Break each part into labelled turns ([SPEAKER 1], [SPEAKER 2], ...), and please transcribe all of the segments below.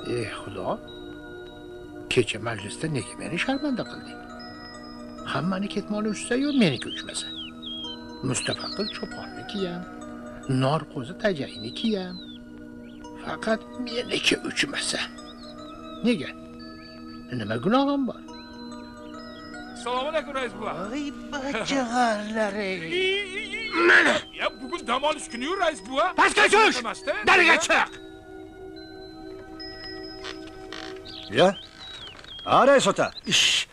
[SPEAKER 1] Xudo, kecha majlisda nega meni sharmanda qilding? Hammani ketmoni uchsa-yu, meniki uchmasa. Mustafaqil cho'ponniki ham, Norqo'zi tajayniki ham. Faqat meniki uchmasa. Nega? Nima gunohim bor?
[SPEAKER 2] Assalomu alaykum rais buva.
[SPEAKER 1] Voy bachig'arlari.
[SPEAKER 2] Mana, ya bugun dam olish kuni-yu rais buva.
[SPEAKER 1] Pastga tush! Dariga chiq!
[SPEAKER 3] Ya? Rais ota. Ish.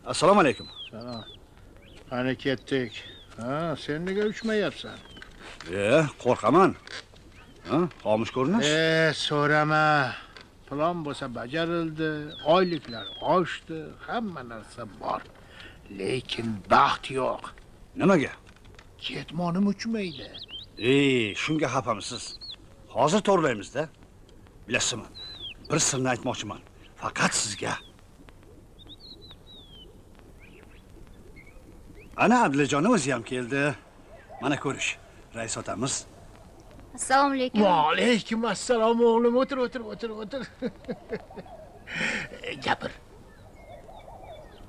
[SPEAKER 3] Assalomu alaykum.
[SPEAKER 1] Salom. Qani ketdik. Ha, sen nega uchmayapsan?
[SPEAKER 3] Qo'rqaman. Ha, xomush ko'rinish.
[SPEAKER 1] So'rama. Plan bo'lsa bajarildi, oyliklar oshdi, hamma narsa bor. Lekin baxt yo'q.
[SPEAKER 3] Nimaga?
[SPEAKER 1] Ketmonim uchmaydi.
[SPEAKER 3] Shunga xafamisiz. Hozir to'g'rilaymiz-da. Bilasizmi? Bir sirni aytmoqchiman. Faqat sizga. Ana Abdullajon o'zi ham keldi. Mana ko'rish. Rais otamiz.
[SPEAKER 4] Assalomu alaykum.
[SPEAKER 1] Va alaykum assalom o'g'lim. O'tir. Gapir.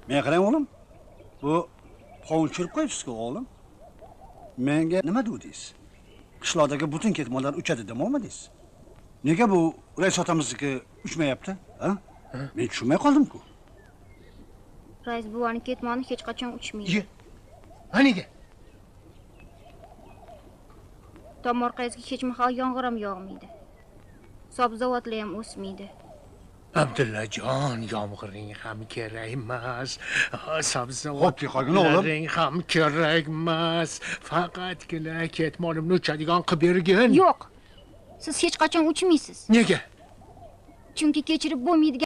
[SPEAKER 3] Men qarang o'g'lim. Bu qovun chirib qo'yibsiz-ku o'g'lim. Menga nima dedingiz? Qishloqdagi butun ketmonlar uchadi demoqmadingiz? Nega bu rais otamizniki uchmayapti? Ha? Men tushunmay qoldim-ku.
[SPEAKER 4] Rais buvani ketmoni hech qachon uchmaydi.
[SPEAKER 1] Nega?
[SPEAKER 4] Tom orqangizga hech mahal yomg'ir ham yog'maydi. Sabzavotlar ham o'smaydi.
[SPEAKER 1] Abdullajon, yomg'iring ham kerak emas.
[SPEAKER 3] Xo'p, qolgin o'g'lim.
[SPEAKER 1] Sabzavotlaring ham kerak emas. Faqatgina ketmonimni uchadigan qilib bergin.
[SPEAKER 4] Yo'q. Siz hech qachon uchmaysiz.
[SPEAKER 1] Nega?
[SPEAKER 4] Chunki kechirib bo'lmaydigan